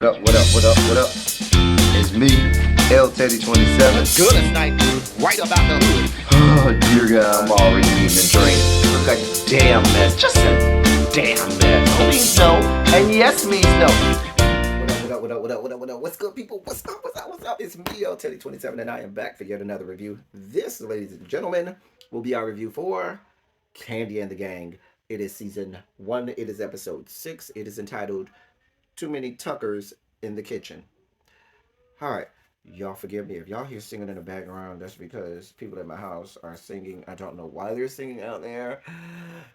What up, what up, what up, what up? It's me, L Teddy 27. Good as night, right about the hood. Oh, dear God, I'm already eating a drink. Look like a damn mess. Just a damn mess. No means no, and yes means no. What up, what up, what up, what up, what up, what up? What's good, people? What's up, what's up, what's up? It's me, L Teddy 27, and I am back for yet another review. This, ladies and gentlemen, will be our review for Kandi and the Gang. It is season 1, it is episode 6. It is entitled Too Many Tuckers in the Kitchen. All right. Y'all forgive me if y'all hear singing in the background. That's because people at my house are singing. I don't know why they're singing out there,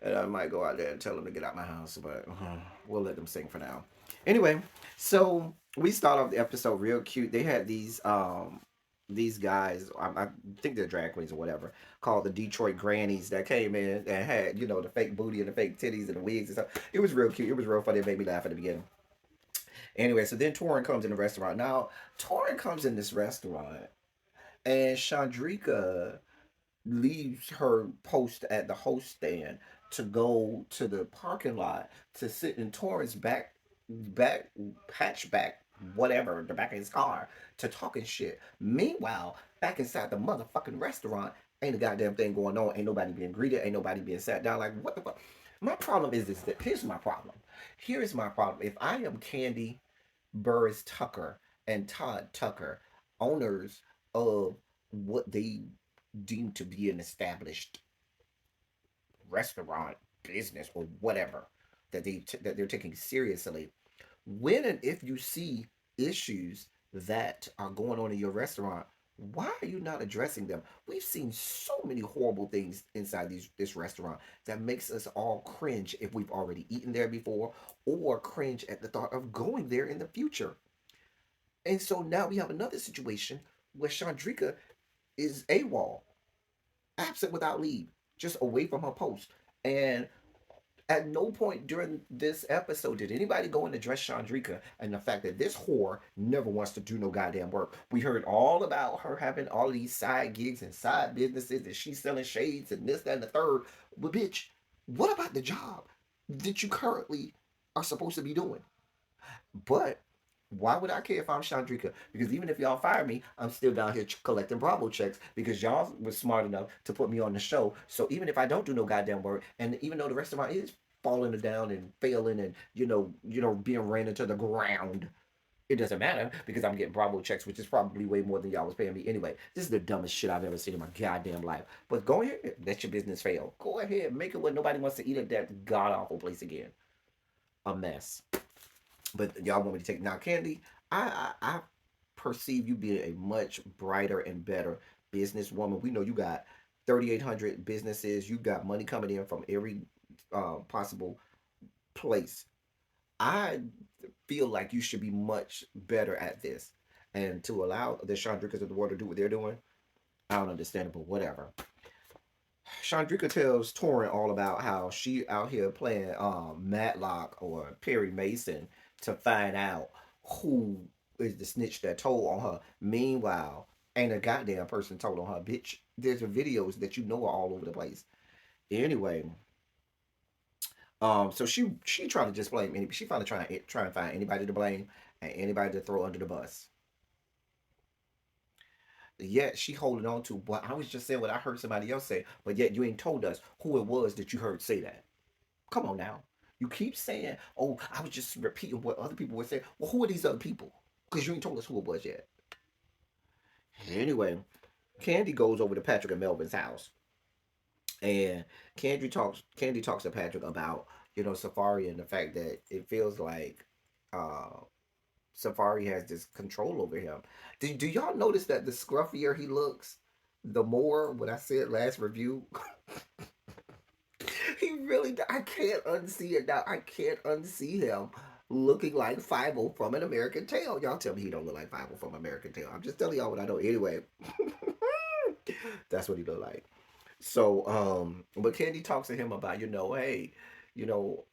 and I might go out there and tell them to get out my house, but we'll let them sing for now. Anyway, so we start off the episode real cute. They had these guys. I think they're drag queens or whatever, called the Detroit Grannies that came in and had the fake booty and the fake titties and the wigs and stuff. It was real cute. It was real funny. It made me laugh at the beginning. Anyway, so then Torin comes in the restaurant. Now, Torin comes in this restaurant, and Chandrika leaves her post at the host stand to go to the parking lot to sit in Torin's back, hatchback, whatever, the back of his car, to talking shit. Meanwhile, back inside the motherfucking restaurant, ain't a goddamn thing going on. Ain't nobody being greeted. Ain't nobody being sat down. Like, what the fuck? My problem is this. Here's my problem. Here is my problem. If I am Kandi Burris Tucker and Todd Tucker, owners of what they deem to be an established restaurant business or whatever that they're taking seriously. When and if you see issues that are going on in your restaurant, why are you not addressing them? We've seen so many horrible things inside this restaurant that makes us all cringe if we've already eaten there before, or cringe at the thought of going there in the future. And so now we have another situation where Chandrika is AWOL, absent without leave, just away from her post. And at no point during this episode did anybody go and address Chandrika and the fact that this whore never wants to do no goddamn work. We heard all about her having all these side gigs and side businesses, and she's selling shades and this, that, and the third. But bitch, what about the job that you currently are supposed to be doing? But why would I care if I'm Chandrika? Because even if y'all fire me, I'm still down here collecting Bravo checks because y'all was smart enough to put me on the show. So even if I don't do no goddamn work, and even though the restaurant is falling down and failing and being ran into the ground, it doesn't matter because I'm getting Bravo checks, which is probably way more than y'all was paying me anyway. This is the dumbest shit I've ever seen in my goddamn life. But go ahead, let your business fail. Go ahead, make it where nobody wants to eat at that god awful place again. A mess. But y'all want me to take now, Kandi? I perceive you being a much brighter and better businesswoman. We know you got 3,800 businesses. You got money coming in from every possible place. I feel like you should be much better at this. And to allow the Chandrikas of the world to do what they're doing, I don't understand it, but whatever. Chandrika tells Torin all about how she out here playing Matlock or Perry Mason to find out who is the snitch that told on her. Meanwhile, ain't a goddamn person told on her, bitch. There's videos that you know are all over the place. Anyway, so she trying to just blame any. She finally trying to find anybody to blame and anybody to throw under the bus. Yet she holding on to, well, I was just saying what I heard somebody else say, but yet you ain't told us who it was that you heard say that. Come on now. You keep saying, oh, I was just repeating what other people would say. Well, who are these other people? Because you ain't told us who it was yet. Anyway, Kandi goes over to Patrick and Melvin's house. And Kandi talks to Patrick about, Safari and the fact that it feels like uh Safari has this control over him. Do y'all notice that the scruffier he looks, the more what I said last review, he really, I can't unsee it now. I can't unsee him looking like Five-O from An American Tail. Y'all tell me he don't look like Five-O from American Tail. I'm just telling y'all what I know. Anyway, that's what he look like. So, but Kandi talks to him about, hey, you know,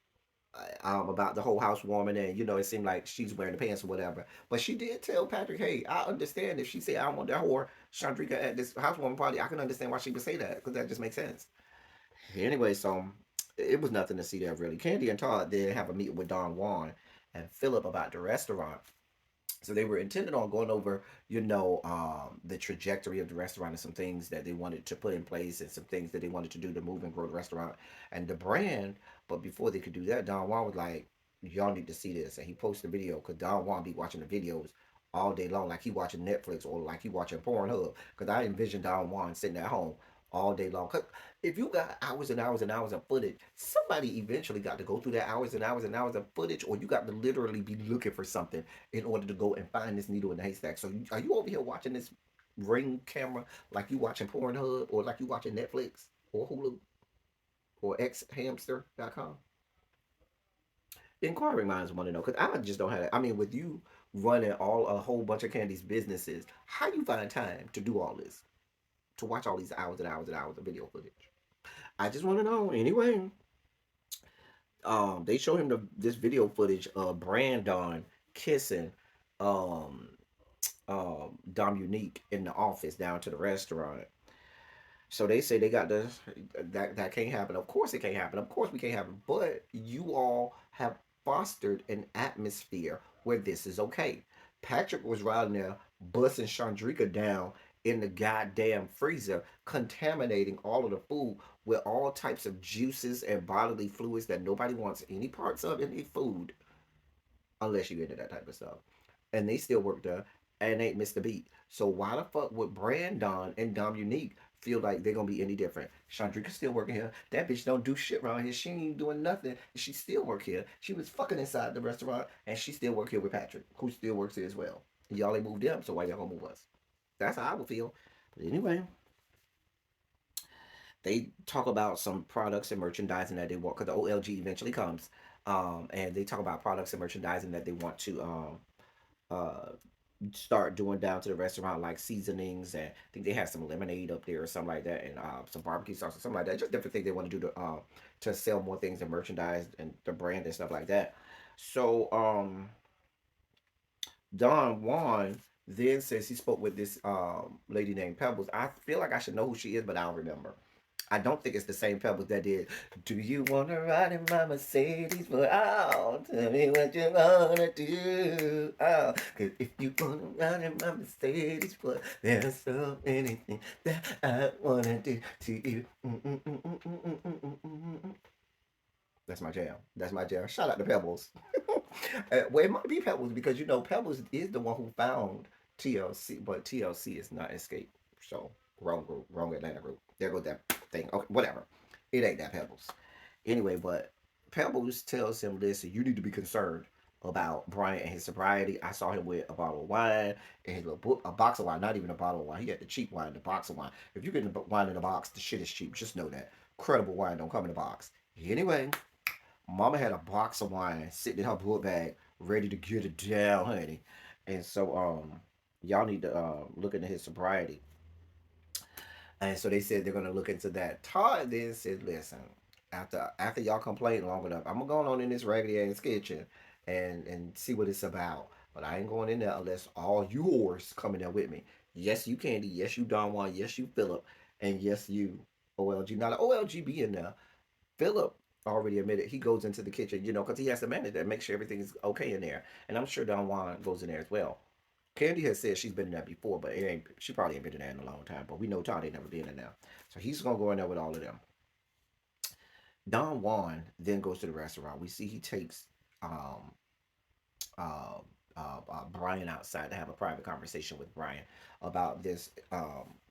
about the whole housewarming, and it seemed like she's wearing the pants or whatever. But she did tell Patrick, "Hey, I understand if she said I want that whore Chandrika at this housewarming party. I can understand why she would say that because that just makes sense." Anyway, so it was nothing to see there really. Kandi and Todd did have a meeting with Don Juan and Philip about the restaurant. So they were intended on going over, the trajectory of the restaurant and some things that they wanted to put in place and some things that they wanted to do to move and grow the restaurant and the brand. But before they could do that, Don Juan was like, "Y'all need to see this," and he posted a video because Don Juan be watching the videos all day long, like he watching Netflix or like he watching Pornhub. Because I envision Don Juan sitting at home all day long. Cause if you got hours and hours and hours of footage, somebody eventually got to go through that hours and hours and hours of footage, or you got to literally be looking for something in order to go and find this needle in the haystack. So are you over here watching this ring camera like you watching Pornhub or like you watching Netflix or Hulu or xhamster.com? Inquiring minds want to know because I just don't have that. I mean, with you running all a whole bunch of Candy's businesses, how you find time to do all this, to watch all these hours and hours and hours of video footage? I just want to know. Anyway, they show him this video footage of Brandon kissing um Dom Unique in the office down to the restaurant. So they say they got the that can't happen. Of course it can't happen. Of course we can't happen. But you all have fostered an atmosphere where this is okay. Patrick was riding there busting Chandrika down in the goddamn freezer, contaminating all of the food with all types of juices and bodily fluids that nobody wants any parts of in their food unless you into that type of stuff. And they still work there and ain't missed a beat. So why the fuck would Brandon and Dom Unique feel like they're gonna be any different? Chandrika's still working here. That bitch don't do shit around here. She ain't doing nothing. She still work here. She was fucking inside the restaurant and she still work here with Patrick, who still works here as well. Y'all ain't moved them, so why y'all gonna move us? That's how I would feel. But anyway, they talk about some products and merchandising that they want because the OLG eventually comes. And they talk about products and merchandising that they want to uh, start doing down to the restaurant, like seasonings, and I think they have some lemonade up there or something like that, and some barbecue sauce or something like that. Just different things they want to do to sell more things and merchandise and the brand and stuff like that. So Don Juan then says he spoke with this lady named Pebbles. I feel like I should know who she is, but I don't remember. I don't think it's the same Pebbles that did. Do you wanna ride in my Mercedes? Well, oh, tell me what you wanna do. Oh, cause if you wanna ride in my Mercedes, well, there's so many things that I wanna do to you. That's my jam. That's my jam. Shout out to Pebbles. Well, it might be Pebbles because Pebbles is the one who found TLC, but TLC is not Escape. So wrong group, wrong Atlanta group. There goes that thing. Okay, whatever. It ain't that Pebbles. Anyway, but Pebbles tells him, "Listen, you need to be concerned about Brian and his sobriety. I saw him with a bottle of wine and his little book, a box of wine, not even a bottle of wine. He had the cheap wine, the box of wine. If you get the wine in a box, the shit is cheap. Just know that. Credible wine don't come in a box. Anyway, Mama had a box of wine sitting in her book bag, ready to get it down, honey. And so, y'all need to look into his sobriety. And so they said they're gonna look into that. Todd then said, "Listen, after y'all complain long enough, I'm gonna go on in this raggedy ass kitchen and see what it's about. But I ain't going in there unless all you whores come in there with me. Yes, you Candy. Yes, you Don Juan. Yes, you Philip. And yes, you OLG. Now the OLG be in there. Philip already admitted he goes into the kitchen, because he has to manage that, make sure everything is okay in there. And I'm sure Don Juan goes in there as well. Candy has said she's been in there before, but she probably ain't been in there in a long time. But we know Todd ain't never been in there. So he's gonna go in there with all of them. Don Juan then goes to the restaurant. We see he takes um uh, Brian outside to have a private conversation with Brian about this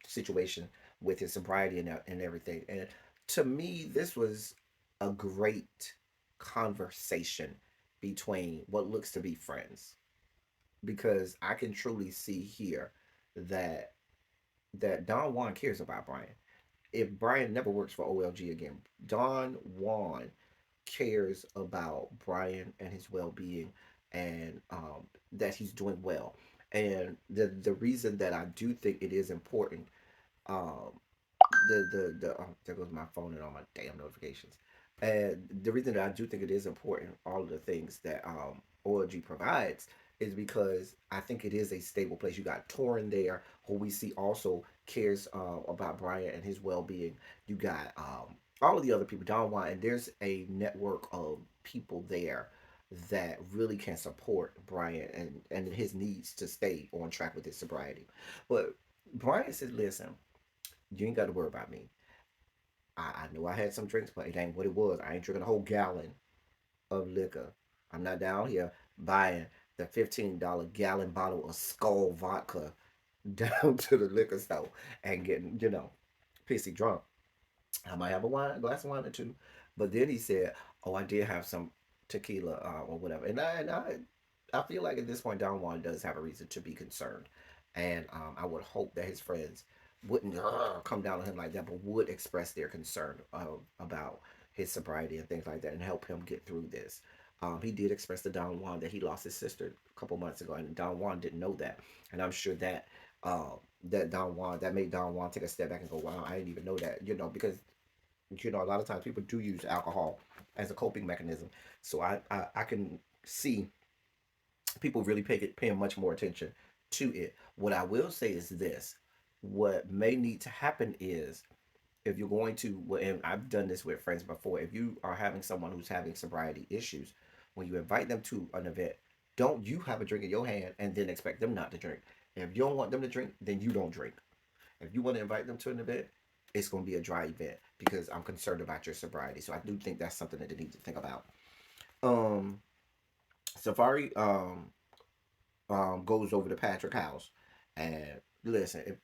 situation with his sobriety and everything. And to me, this was a great conversation between what looks to be friends because I can truly see here that Don Juan cares about Brian. If Brian never works for OLG again, Don Juan cares about Brian and his well being and that he's doing well. And the reason that I do think it is important, um, there goes my phone and all my damn notifications. And the reason that I do think it is important, all of the things that OLG provides, is because I think it is a stable place. You got Torin there, who we see also cares about Brian and his well being. You got all of the other people, Don Juan, and there's a network of people there that really can support Brian and his needs to stay on track with his sobriety. But Brian says, listen, you ain't got to worry about me. I know I had some drinks, but it ain't what it was. I ain't drinking a whole gallon of liquor. I'm not down here buying the $15 gallon bottle of Skull vodka down to the liquor store and getting, pissy drunk. I might have a glass of wine or two. But then he said, "Oh, I did have some tequila or whatever." And I feel like at this point, Don Juan does have a reason to be concerned, and I would hope that his friends wouldn't come down on him like that, but would express their concern about his sobriety and things like that, and help him get through this. He did express to Don Juan that he lost his sister a couple months ago, and Don Juan didn't know that, and I'm sure that that made Don Juan take a step back and go, "Wow, I didn't even know that," because a lot of times people do use alcohol as a coping mechanism. So I can see people really paying much more attention to it. What I will say is this: what may need to happen is, if you're going to, well, and I've done this with friends before, if you are having someone who's having sobriety issues, when you invite them to an event, don't you have a drink in your hand and then expect them not to drink. If you don't want them to drink, then you don't drink. If you want to invite them to an event, it's going to be a dry event because I'm concerned about your sobriety. So I do think that's something that they need to think about. Um, Safari goes over to Patrick's house, and listen,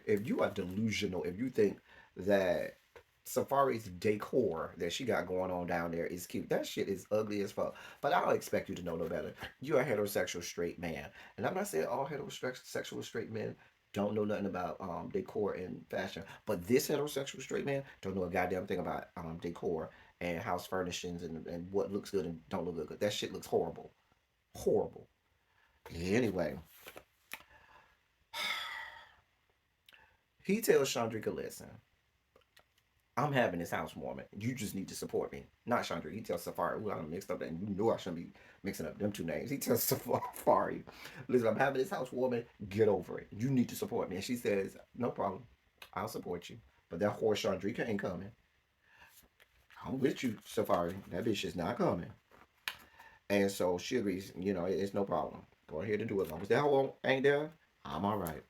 if you are delusional, if you think that Safari's decor that she got going on down there is cute, that shit is ugly as fuck. But I don't expect you to know no better. You're a heterosexual straight man, and I'm not saying all heterosexual straight men don't know nothing about decor and fashion, but this heterosexual straight man don't know a goddamn thing about decor and house furnishings and what looks good and don't look good. That shit looks horrible, horrible. Anyway, he tells Chandrika, listen, I'm having this housewarming. You just need to support me. Not Chandrika. He tells Safari, ooh, I'm mixed up that. You know I shouldn't be mixing up them two names. He tells Safari, listen, I'm having this housewarming. Get over it. You need to support me. And she says, no problem. I'll support you. But that horse Chandrika ain't coming. I'm with you, Safari. That bitch is not coming. And so she agrees, it's no problem. Go ahead and do it. As long as that hoe ain't there, I'm all right.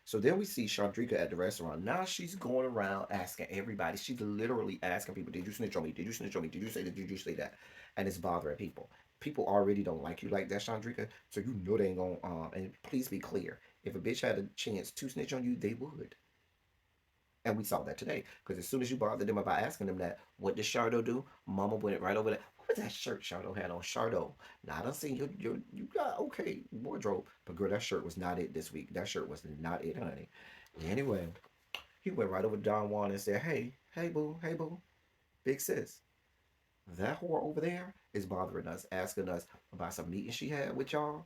So then we see Chandrika at the restaurant. Now she's going around asking everybody. She's literally asking people, "Did you snitch on me? Did you snitch on me? Did you say that? Did you say that?" And it's bothering people. People already don't like you like that, Chandrika. So you know they ain't gonna. And please be clear: if a bitch had a chance to snitch on you, they would. And we saw that today. Because as soon as you bothered them about asking them that, what did Shardo do? Mama went right over there. What was that shirt Shardo had on? Shardo. Now I done seen you got okay wardrobe. But girl, that shirt was not it this week. That shirt was not it, honey. Anyway, he went right over to Don Juan and said, hey boo, big sis. That whore over there is bothering us, asking us about some meeting she had with y'all.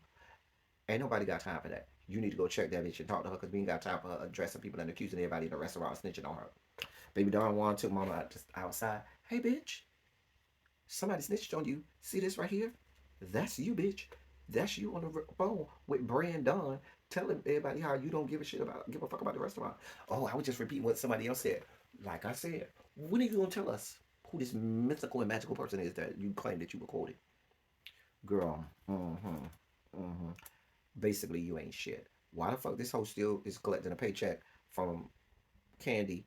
Ain't nobody got time for that. You need to go check that bitch and talk to her because we ain't got time for her addressing people and accusing everybody in the restaurant snitching on her. Baby Don Juan took mama out just outside. Hey, bitch, somebody snitched on you. See this right here? That's you, bitch. That's you on the phone with Brandon telling everybody how you don't give a fuck about the restaurant. Oh, I was just repeating what somebody else said. Like I said, when are you gonna tell us who this mythical and magical person is that you claim that you recorded? Girl, basically you ain't shit. Why the fuck this hoe still is collecting a paycheck from Kandi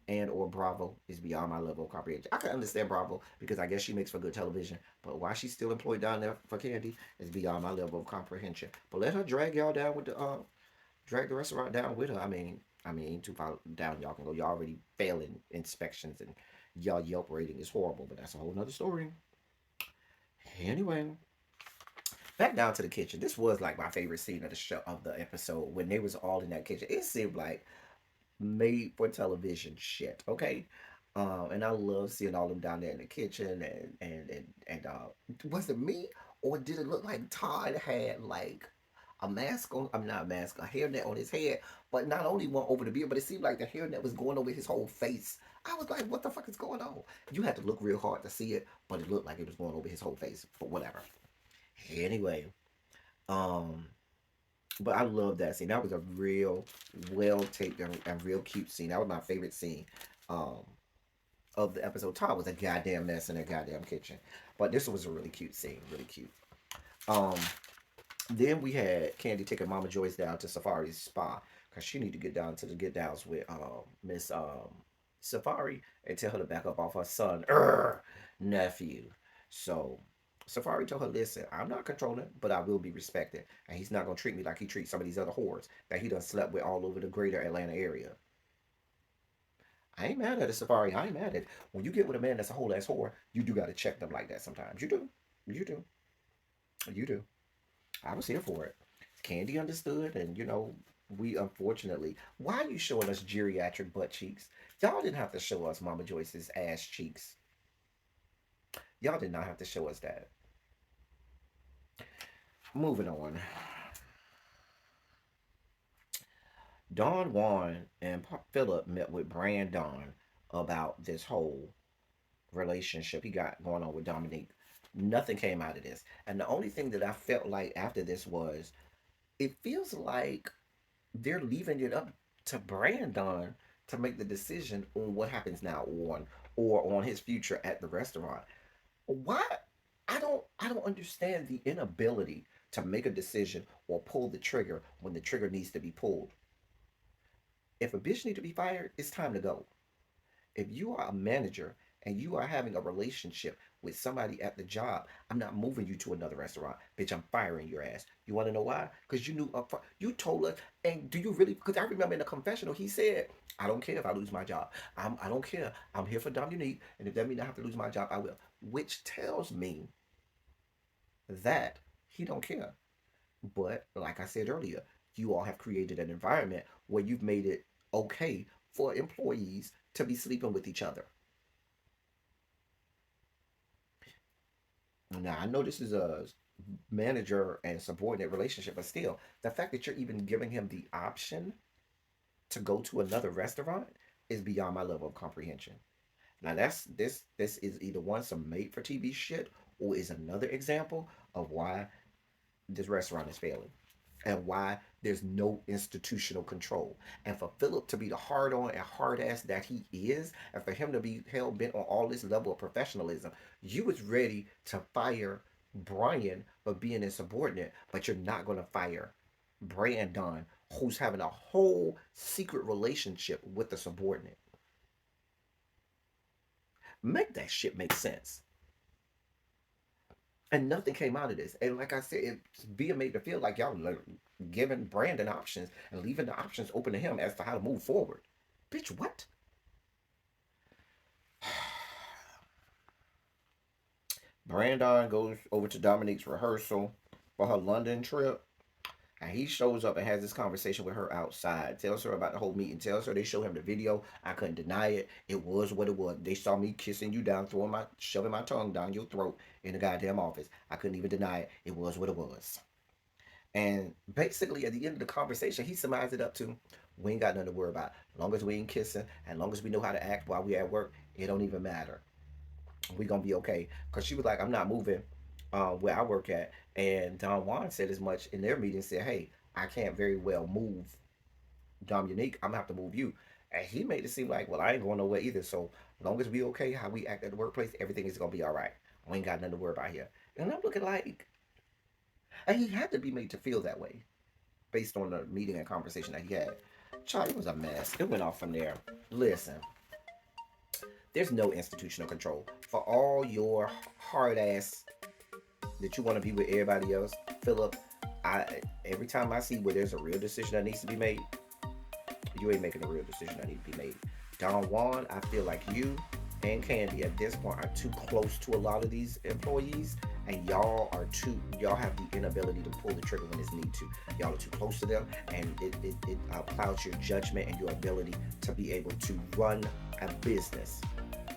and or Bravo is beyond my level of comprehension. I can understand Bravo because I guess she makes for good television, but why she's still employed down there for Kandi is beyond my level of comprehension. But let her drag y'all down with the drag the restaurant down with her. I mean, too far down y'all can go. Y'all already failing inspections and y'all Yelp rating is horrible, but that's a whole nother story. Anyway, back down to the kitchen. This was like my favorite scene of the show of the episode when they was all in that kitchen. It seemed like made for television shit. Okay. And I love seeing all them down there in the kitchen and was it me or did it look like Todd had like a mask on? I'm not a mask, a hairnet on his head, but not only one over the beard, but it seemed like the hairnet was going over his whole face. I was like, what the fuck is going on? You had to look real hard to see it, but it looked like it was going over his whole face. But whatever. Anyway, um, but I love that scene. That was a real well taped and real cute scene. That was my favorite scene. Um, of the episode. Todd was a goddamn mess in that goddamn kitchen. But this was a really cute scene, really cute. Um, then we had Candy taking Mama Joyce down to Safari's spa because she need to get down to the get downs with Miss Safari and tell her to back up off her son nephew. So Safari told her, listen, I'm not controlling, but I will be respected. And he's not gonna treat me like he treats some of these other whores that he done slept with all over the greater Atlanta area. I ain't mad at it, Safari. I ain't mad at it. When you get with a man that's a whole ass whore, you do gotta check them like that sometimes. You do. You do. You do. I was here for it. Candy understood, and we unfortunately, why are you showing us geriatric butt cheeks? Y'all didn't have to show us Mama Joyce's ass cheeks. Y'all did not have to show us that. Moving on. Don Juan and Philip met with Brandon about this whole relationship he got going on with Dominique. Nothing came out of this. And the only thing that I felt like after this was it feels like they're leaving it up to Brandon to make the decision on what happens now or on his future at the restaurant. Why? I don't understand the inability to make a decision or pull the trigger when the trigger needs to be pulled. If a bitch need to be fired, it's time to go. If you are a manager and you are having a relationship with somebody at the job, I'm not moving you to another restaurant. Bitch, I'm firing your ass. You want to know why? Because you knew up you told us, and do you really? Because I remember in the confessional, he said, I don't care if I lose my job. I don't care. I'm here for Dominique, and if that means I have to lose my job, I will. Which tells me that he don't care. But like I said earlier, you all have created an environment where you've made it okay for employees to be sleeping with each other. Now, I know this is a manager and subordinate relationship, but still, the fact that you're even giving him the option to go to another restaurant is beyond my level of comprehension. Now, this is either one some made for TV shit or is another example of why this restaurant is failing and why there's no institutional control. And for Philip to be the hard on and hard ass that he is, and for him to be hell bent on all this level of professionalism, you was ready to fire Brian for being insubordinate, but you're not gonna fire Brandon, who's having a whole secret relationship with the subordinate. Make that shit make sense. And nothing came out of this. And like I said, it's being made to feel like y'all giving Brandon options and leaving the options open to him as to how to move forward. Bitch, what? Brandon goes over to Dominique's rehearsal for her London trip. And he shows up and has this conversation with her outside. Tells her about the whole meeting. Tells her they show him the video. I couldn't deny it. It was what it was. They saw me kissing you down, shoving my tongue down your throat in the goddamn office. I couldn't even deny it. It was what it was. And basically, at the end of the conversation, he summarized it up to, we ain't got nothing to worry about. As long as we ain't kissing, and as long as we know how to act while we at work, it don't even matter. We gonna be okay. Cause she was like, I'm not moving where I work at. And Don Juan said as much in their meeting. Said, hey, I can't very well move Dominique. I'm gonna have to move you. And he made it seem like, well, I ain't going nowhere either. So as long as we okay, how we act at the workplace, everything is gonna be all right. We ain't got nothing to worry about here. And I'm looking like, and he had to be made to feel that way based on the meeting and conversation that he had. Child, it was a mess. It went off from there. Listen, there's no institutional control for all your hard ass that you want to be with everybody else. Philip, I every time I see where there's a real decision that needs to be made, you ain't making a real decision that needs to be made. Don Juan, I feel like you and Candy at this point are too close to a lot of these employees, and y'all have the inability to pull the trigger when it's need to. Y'all are too close to them, and it clouds your judgment and your ability to be able to run a business.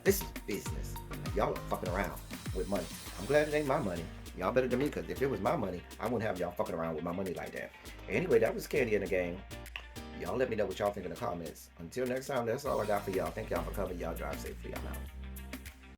This is business. Y'all are fucking around with money. I'm glad it ain't my money. Y'all better than me, because if it was my money, I wouldn't have y'all fucking around with my money like that. Anyway, that was Candy in the Gang. Y'all let me know what y'all think in the comments. Until next time, that's all I got for y'all. Thank y'all for coming. Y'all drive safely. I'm out.